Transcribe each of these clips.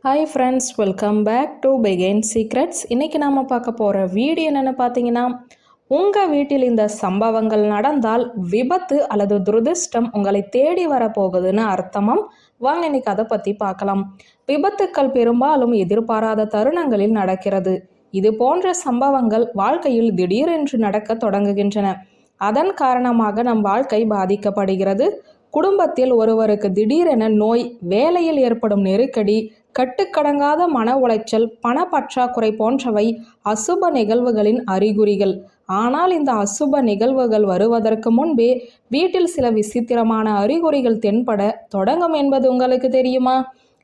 Hi friends, welcome back to பிகைன் secrets. இன்றைக்கி நாம் பார்க்க போகிற வீடியோ என்னென்னு பார்த்தீங்கன்னா, உங்கள் வீட்டில் இந்த சம்பவங்கள் நடந்தால் விபத்து அல்லது துரதிர்ஷ்டம் உங்களை தேடி வரப்போகுதுன்னு அர்த்தமாம். வாங்க இன்னைக்கு அதை பற்றி பார்க்கலாம். விபத்துக்கள் பெரும்பாலும் எதிர்பாராத தருணங்களில் நடக்கிறது. இது போன்ற சம்பவங்கள் வாழ்க்கையில் திடீரென்று நடக்க தொடங்குகின்றன. அதன் காரணமாக நம் வாழ்க்கை பாதிக்கப்படுகிறது. குடும்பத்தில் ஒருவருக்கு திடீரென நோய், வேலையில் ஏற்படும் நெருக்கடி, கட்டுக்கடங்காத மன உளைச்சல், பண பற்றாக்குறை போன்றவை அசுப நிகழ்வுகளின் அறிகுறிகள். ஆனால் இந்த அசுப நிகழ்வுகள் வருவதற்கு முன்பே வீட்டில் சில விசித்திரமான அறிகுறிகள் தென்பட தொடங்கும் என்பது உங்களுக்கு தெரியுமா?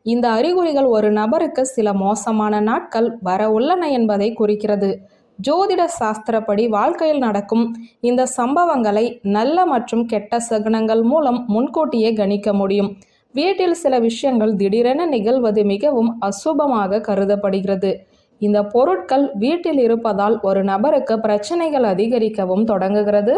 இந்த அறிகுறிகள் ஒரு நபருக்கு சில மோசமான நாட்கள் வர உள்ளன என்பதை குறிக்கிறது. ஜோதிட சாஸ்திரப்படி வாழ்க்கையில் நடக்கும் இந்த சம்பவங்களை நல்ல மற்றும் கெட்ட சகுனங்கள் மூலம் முன்கூட்டியே கணிக்க முடியும். வீட்டில் சில விஷயங்கள் திடீரென நிகழ்வது மிகவும் அசுபமாக கருதப்படுகிறது. இந்த பொருட்கள் வீட்டில் இருப்பதால் ஒரு நபருக்கு பிரச்சனைகள் அதிகரிக்கவும் தொடங்குகிறது.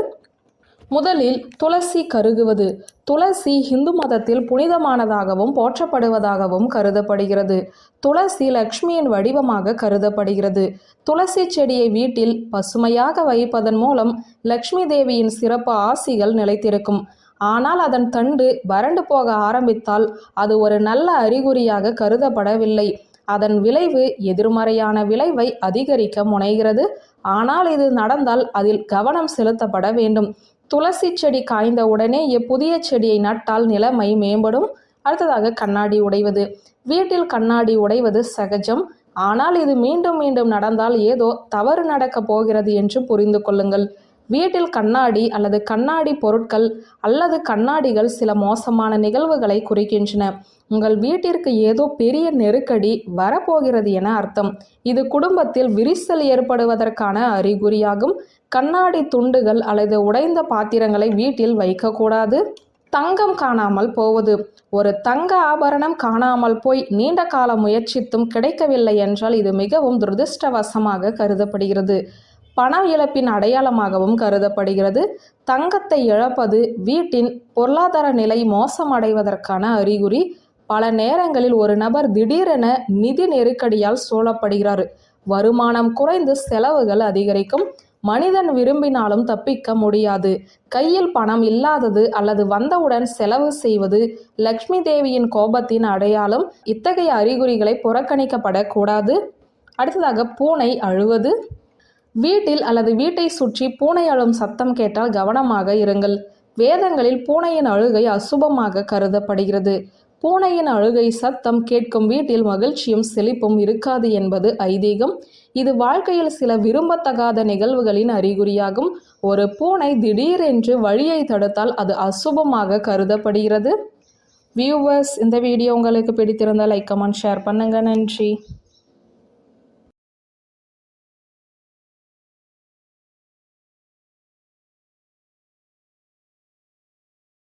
முதலில் துளசி கருகுவது. துளசி இந்து மதத்தில் புனிதமானதாகவும் போற்றப்படுவதாகவும் கருதப்படுகிறது. துளசி லக்ஷ்மியின் வடிவமாக கருதப்படுகிறது. துளசி செடியை வீட்டில் பசுமையாக வைப்பதன் மூலம் லக்ஷ்மி தேவியின் சிறப்பு ஆசிகள் நிலைத்திருக்கும். ஆனால் அதன் தண்டு வறண்டு போக ஆரம்பித்தால் அது ஒரு நல்ல அறிகுறியாக கருதப்படவில்லை. அதன் விளைவு எதிர்மறையான விளைவை அதிகரிக்க முனைகிறது. ஆனால் இது நடந்தால் அதில் கவனம் செலுத்தப்பட வேண்டும். துளசி செடி காய்ந்த உடனேயே புதிய செடியை நட்டால் நிலைமை மேம்படும். அடுத்ததாக கண்ணாடி உடைவது. வீட்டில் கண்ணாடி உடைவது சகஜம். ஆனால் இது மீண்டும் மீண்டும் நடந்தால் ஏதோ தவறு நடக்கப் போகிறது என்று புரிந்து கொள்ளுங்கள். வீட்டில் கண்ணாடி அல்லது கண்ணாடி பொருட்கள் அல்லது கண்ணாடிகள் சில மோசமான நிகழ்வுகளை குறிக்கின்றன. உங்கள் வீட்டிற்கு ஏதோ பெரிய நெருக்கடி வரப்போகிறது என அர்த்தம். இது குடும்பத்தில் விரிசல் ஏற்படுவதற்கான அறிகுறியாகும். கண்ணாடி துண்டுகள் அல்லது உடைந்த பாத்திரங்களை வீட்டில் வைக்கக்கூடாது. தங்கம் காணாமல் போவது. ஒரு தங்க ஆபரணம் காணாமல் போய் நீண்ட கால முயற்சித்தும் கிடைக்கவில்லை என்றால் இது மிகவும் துரதிர்ஷ்டவசமாக கருதப்படுகிறது. பண இழப்பின் அடையாளமாகவும் கருதப்படுகிறது. தங்கத்தை இழப்பது வீட்டின் பொருளாதார நிலை மோசமடைவதற்கான அறிகுறி. பல நேரங்களில் ஒரு நபர் திடீரென நிதி நெருக்கடியால் சூழப்படுகிறார். வருமானம் குறைந்து செலவுகள் அதிகரிக்கும். மனிதன் விரும்பினாலும் தப்பிக்க முடியாது. கையில் பணம் இல்லாதது அல்லது வந்தவுடன் செலவு செய்வது லக்ஷ்மி தேவியின் கோபத்தின் அடையாளம். இத்தகைய அறிகுறிகளை புறக்கணிக்கப்படக்கூடாது. அடுத்ததாக பூனை அழுவது. வீட்டில் அல்லது வீட்டை சுற்றி பூனை அழும் சத்தம் கேட்டால் கவனமாக இருங்கள். வேதங்களில் பூனையின் அழுகை அசுபமாக கருதப்படுகிறது. பூனையின் அழுகை சத்தம் கேட்கும் வீட்டில் மகிழ்ச்சியும் செழிப்பும் இருக்காது என்பது ஐதீகம். இது வாழ்க்கையில் சில விரும்பத்தகாத நிகழ்வுகளின் அறிகுறியாகும். ஒரு பூனை திடீரென்று வழியை தடுத்தால் அது அசுபமாக கருதப்படுகிறது. வியூவர்ஸ், இந்த வீடியோ உங்களுக்கு பிடித்திருந்தால் லைக், கமெண்ட், ஷேர் பண்ணுங்க. நன்றி.